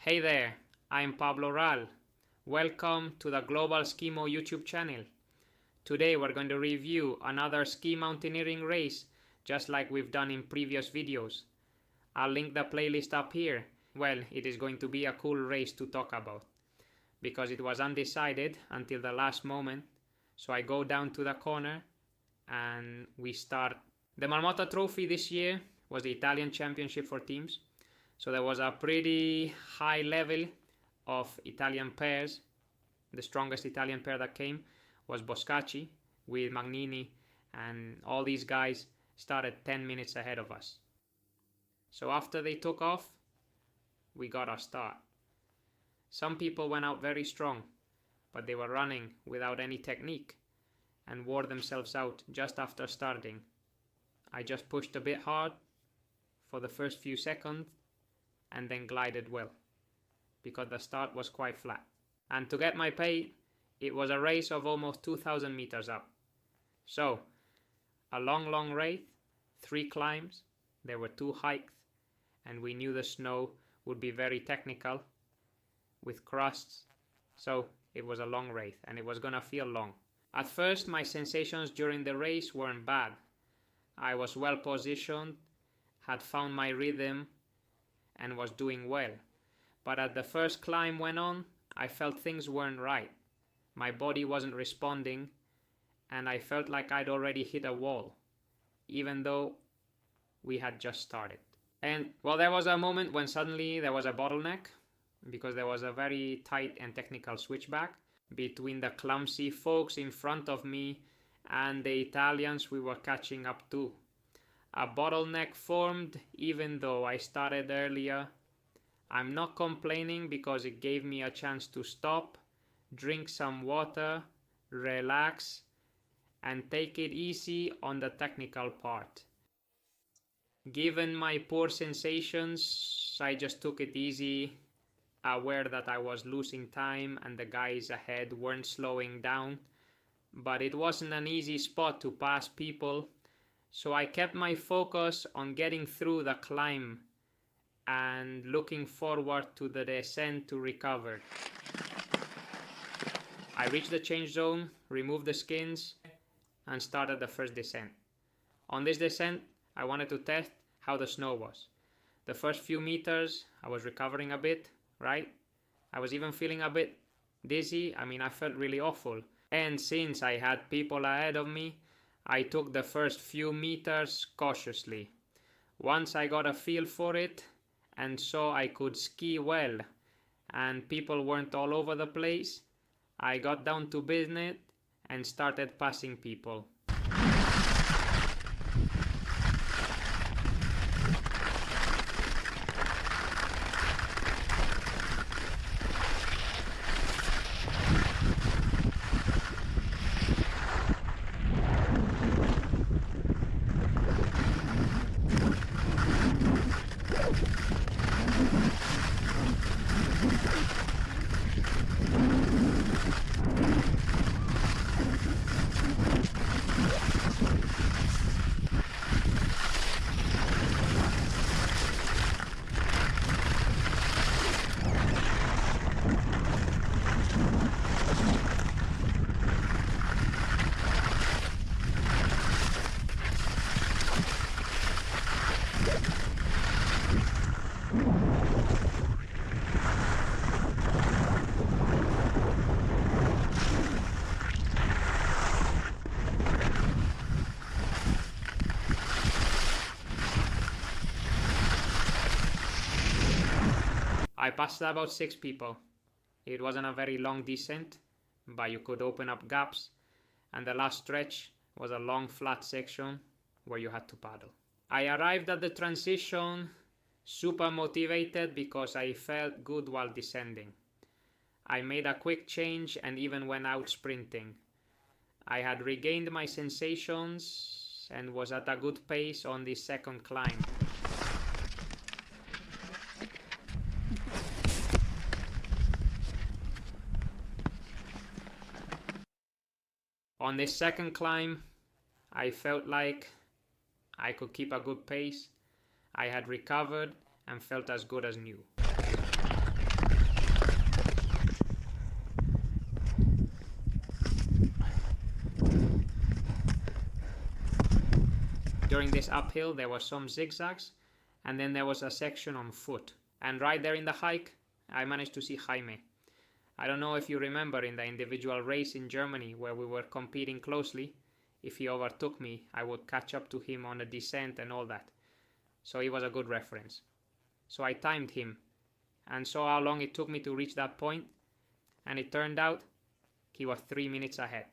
Hey there, I'm Pablo Ral. Welcome to the Global SKIMO YouTube channel. Today we're going to review another ski mountaineering race, just like we've done in previous videos. I'll link the playlist up here. Well, it is going to be a cool race to talk about, because it was undecided until the last moment. So I go down to the corner and we start. The Marmotta Trophy this year was the Italian championship for teams. So there was a pretty high level of Italian pairs. The strongest Italian pair that came was Boscacci with Magnini, and all these guys started 10 minutes ahead of us. So after they took off, we got our start. Some people went out very strong, but they were running without any technique and wore themselves out just after starting. I just pushed a bit hard for the first few seconds and then glided well, because the start was quite flat. And to get my pay, it was a race of almost 2,000 meters up. So, a long race, 3 climbs, there were 2 hikes, and we knew the snow would be very technical with crusts. So it was a long race, and it was gonna feel long. At first, my sensations during the race weren't bad. I was well positioned, had found my rhythm, and was doing well. But as the first climb went on, I felt things weren't right. My body wasn't responding, and I felt like I'd already hit a wall, even though we had just started. And well, there was a moment when suddenly there was a bottleneck, because there was a very tight and technical switchback between the clumsy folks in front of me and the Italians we were catching up to. A bottleneck formed even though I started earlier. I'm not complaining, because it gave me a chance to stop, drink some water, relax, and take it easy on the technical part. Given my poor sensations, I just took it easy, aware that I was losing time and the guys ahead weren't slowing down. But it wasn't an easy spot to pass people, so I kept my focus on getting through the climb and looking forward to the descent to recover. I reached the change zone, removed the skins, and started the first descent. On this descent, I wanted to test how the snow was. The first few meters, I was recovering a bit, right? I was even feeling a bit dizzy. I felt really awful. And since I had people ahead of me, I took the first few meters cautiously. Once I got a feel for it and saw I could ski well and people weren't all over the place, I got down to business and started passing people. I passed about 6 people. It wasn't a very long descent, but you could open up gaps, and the last stretch was a long flat section where you had to paddle. I arrived at the transition super motivated because I felt good while descending. I made a quick change and even went out sprinting. I had regained my sensations and was at a good pace on the second climb. On this second climb, I felt like I could keep a good pace. I had recovered and felt as good as new. During this uphill there were some zigzags, and then there was a section on foot. And right there in the hike, I managed to see Jaime. I don't know if you remember in the individual race in Germany where we were competing closely. If he overtook me, I would catch up to him on the descent and all that. So he was a good reference. So I timed him and saw how long it took me to reach that point, and it turned out he was 3 minutes ahead,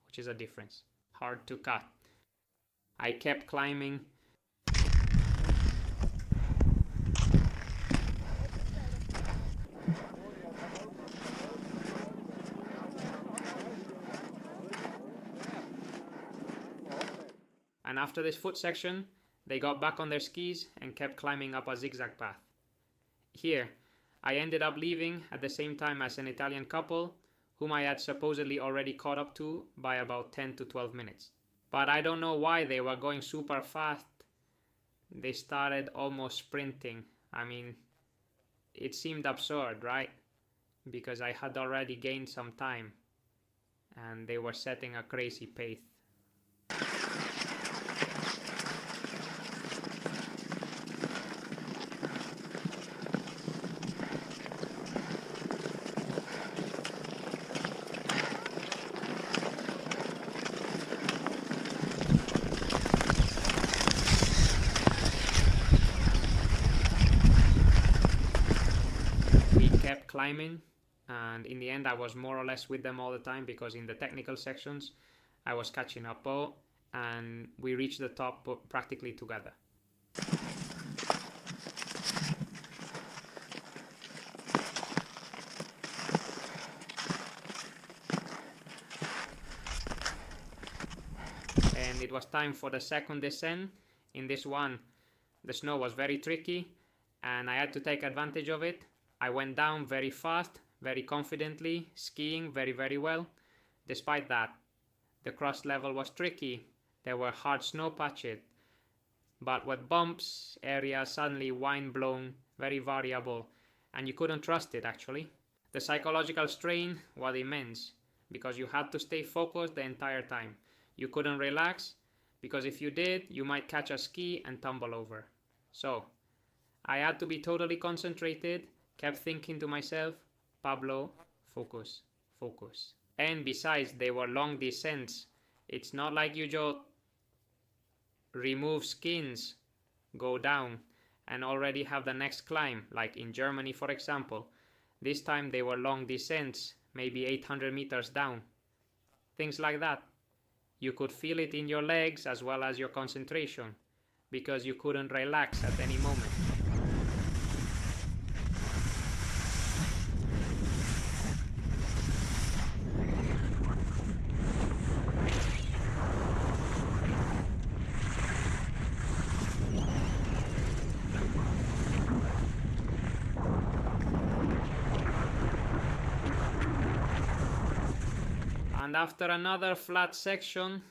which is a difference. Hard to cut. I kept climbing. And after this foot section, they got back on their skis and kept climbing up a zigzag path. Here, I ended up leaving at the same time as an Italian couple, whom I had supposedly already caught up to by about 10 to 12 minutes. But I don't know why they were going super fast. They started almost sprinting. I mean, it seemed absurd, right? Because I had already gained some time, and they were setting a crazy pace. Climbing, and in the end I was more or less with them all the time, because in the technical sections I was catching up, and we reached the top practically together. And it was time for the second descent. In this one the snow was very tricky and I had to take advantage of it. I went down very fast, very confidently, skiing very well. Despite that, the cross level was tricky. There were hard snow patches, but with bumps, areas suddenly wind blown, very variable, and you couldn't trust it actually. The psychological strain was immense, because you had to stay focused the entire time. You couldn't relax, because if you did, you might catch a ski and tumble over. So, I had to be totally concentrated. Kept thinking to myself, Pablo, focus, focus. And besides, they were long descents. It's not like you just remove skins, go down, and already have the next climb, like in Germany, for example. This time they were long descents, maybe 800 meters down. Things like that. You could feel it in your legs as well as your concentration, because you couldn't relax at any moment. And after another flat section,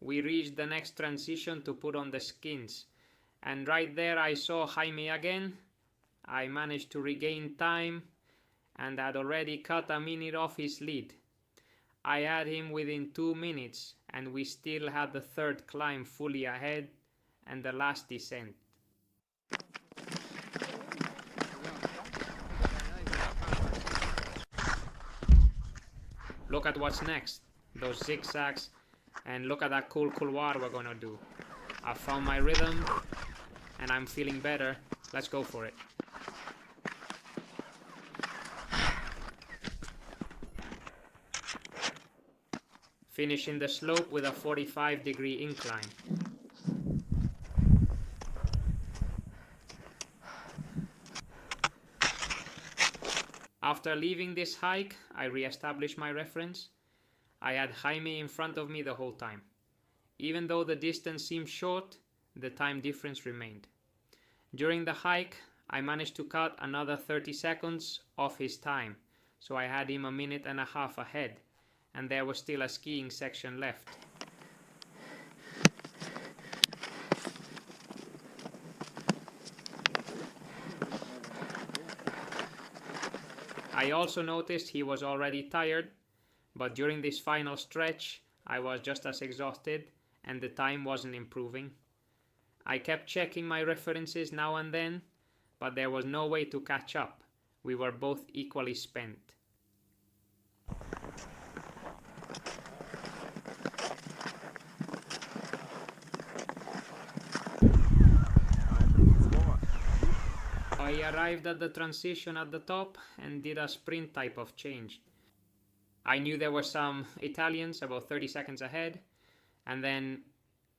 we reached the next transition to put on the skins. And right there I saw Jaime again. I managed to regain time and had already cut a minute off his lead. I had him within 2 minutes and we still had the third climb fully ahead and the last descent. Look at what's next, those zigzags, and look at that cool couloir we're gonna do. I found my rhythm and I'm feeling better. Let's go for it. Finishing the slope with a 45-degree incline. After leaving this hike, I re-established my reference. I had Jaime in front of me the whole time. Even though the distance seemed short, the time difference remained. During the hike, I managed to cut another 30 seconds off his time, so I had him a minute and a half ahead, and there was still a skiing section left. I also noticed he was already tired, but during this final stretch I was just as exhausted and the time wasn't improving. I kept checking my references now and then, but there was no way to catch up. We were both equally spent. I arrived at the transition at the top and did a sprint type of change. I knew there were some Italians about 30 seconds ahead, and then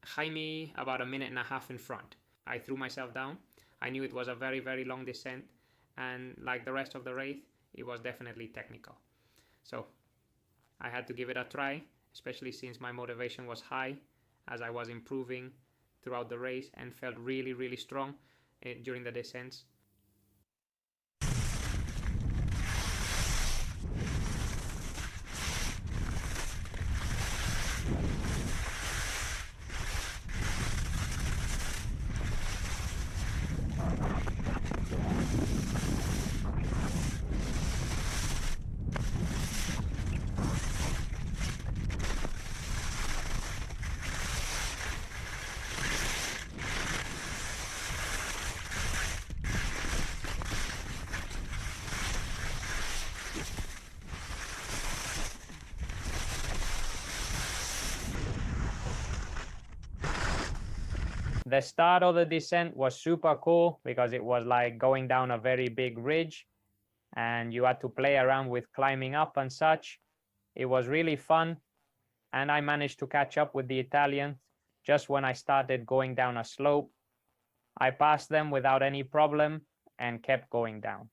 Jaime about a minute and a half in front. I threw myself down. I knew it was a very, very long descent, and like the rest of the race, it was definitely technical. So I had to give it a try, especially since my motivation was high as I was improving throughout the race and felt really, really strong during the descents. The start of the descent was super cool because it was like going down a very big ridge and you had to play around with climbing up and such. It was really fun, and I managed to catch up with the Italians just when I started going down a slope. I passed them without any problem and kept going down.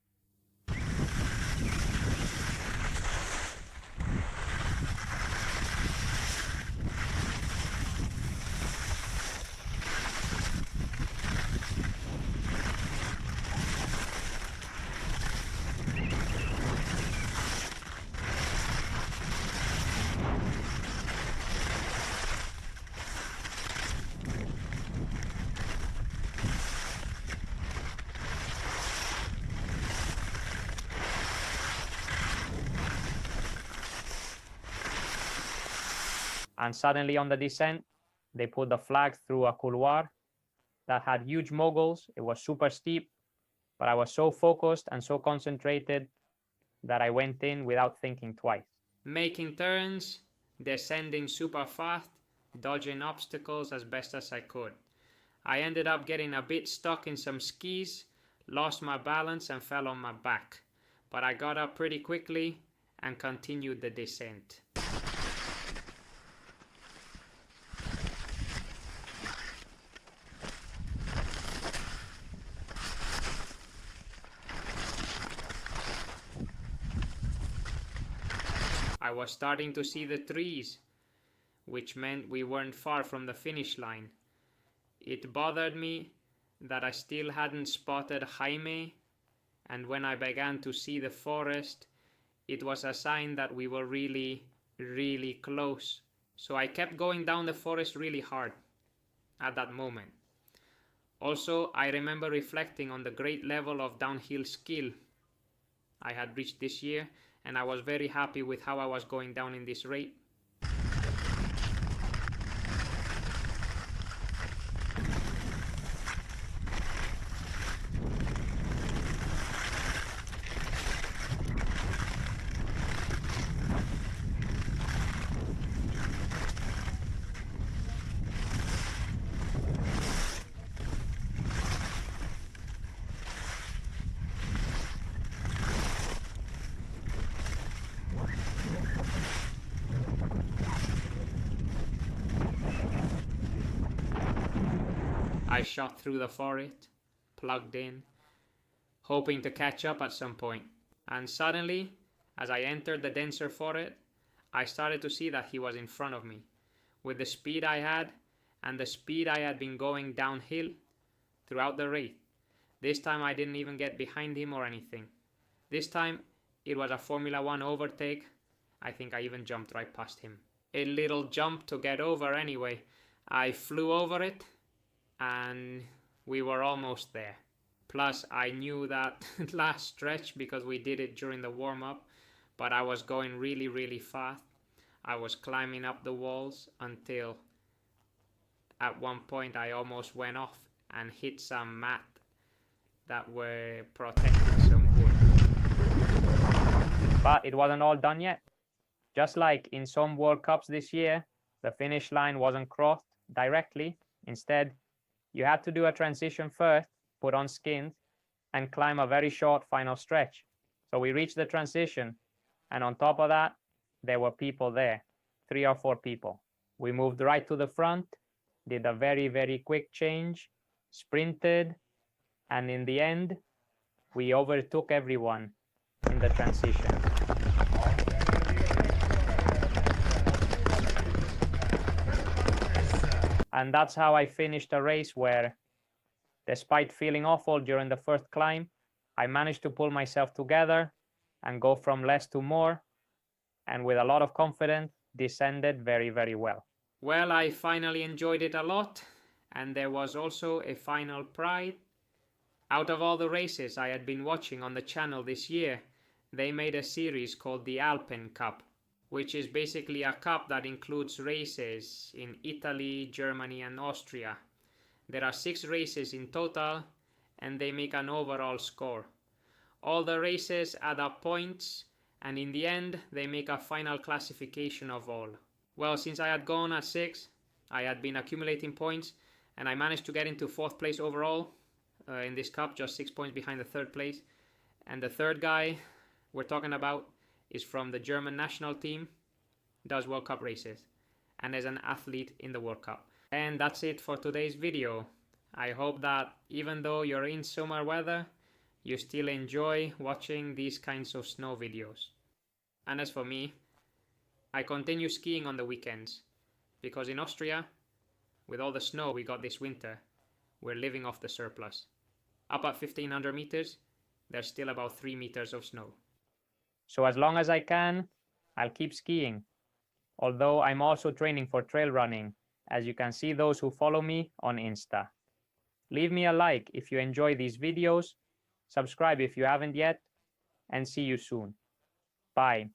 And suddenly on the descent, they put the flag through a couloir that had huge moguls. It was super steep, but I was so focused and so concentrated that I went in without thinking twice. Making turns, descending super fast, dodging obstacles as best as I could. I ended up getting a bit stuck in some skis, lost my balance and fell on my back, but I got up pretty quickly and continued the descent. I was starting to see the trees, which meant we weren't far from the finish line. It bothered me that I still hadn't spotted Jaime, and when I began to see the forest, it was a sign that we were really, really close. So I kept going down the forest really hard at that moment. Also, I remember reflecting on the great level of downhill skill I had reached this year, and I was very happy with how I was going down in this race. I shot through the forest, plugged in, hoping to catch up at some point. And suddenly, as I entered the denser forest, I started to see that he was in front of me. With the speed I had, and the speed I had been going downhill throughout the race, this time I didn't even get behind him or anything. This time, it was a Formula 1 overtake. I think I even jumped right past him. A little jump to get over anyway. I flew over it, and we were almost there. Plus, I knew that last stretch because we did it during the warm-up, but I was going really, really fast. I was climbing up the walls until At one point I almost went off and hit some mat that were protecting some wood. But it wasn't all done yet. Just like in some World Cups this year, the finish line wasn't crossed directly. Instead, you had to do a transition first, put on skins, and climb a very short final stretch. So we reached the transition, and on top of that, there were people there, 3 or 4 people. We moved right to the front, did a very, very quick change, sprinted, and in the end, we overtook everyone in the transition. And that's how I finished a race where, despite feeling awful during the first climb, I managed to pull myself together and go from less to more, and with a lot of confidence, descended very, very well. Well, I finally enjoyed it a lot, and there was also a final prize. Out of all the races I had been watching on the channel this year, they made a series called the Alpen Cup, which is basically a cup that includes races in Italy, Germany, and Austria. There are 6 races in total, and they make an overall score. All the races add up points, and in the end, they make a final classification of all. Well, since I had gone at 6, I had been accumulating points, and I managed to get into 4th place overall in this cup, just 6 points behind the 3rd place. And the 3rd guy we're talking about is from the German national team, does World Cup races, and is an athlete in the World Cup. And that's it for today's video. I hope that even though you're in summer weather, you still enjoy watching these kinds of snow videos. And as for me, I continue skiing on the weekends, because in Austria, with all the snow we got this winter, we're living off the surplus. Up at 1500 meters, there's still about 3 meters of snow. So as long as I can, I'll keep skiing. Although I'm also training for trail running, as you can see those who follow me on Insta. Leave me a like if you enjoy these videos, subscribe if you haven't yet, and see you soon. Bye.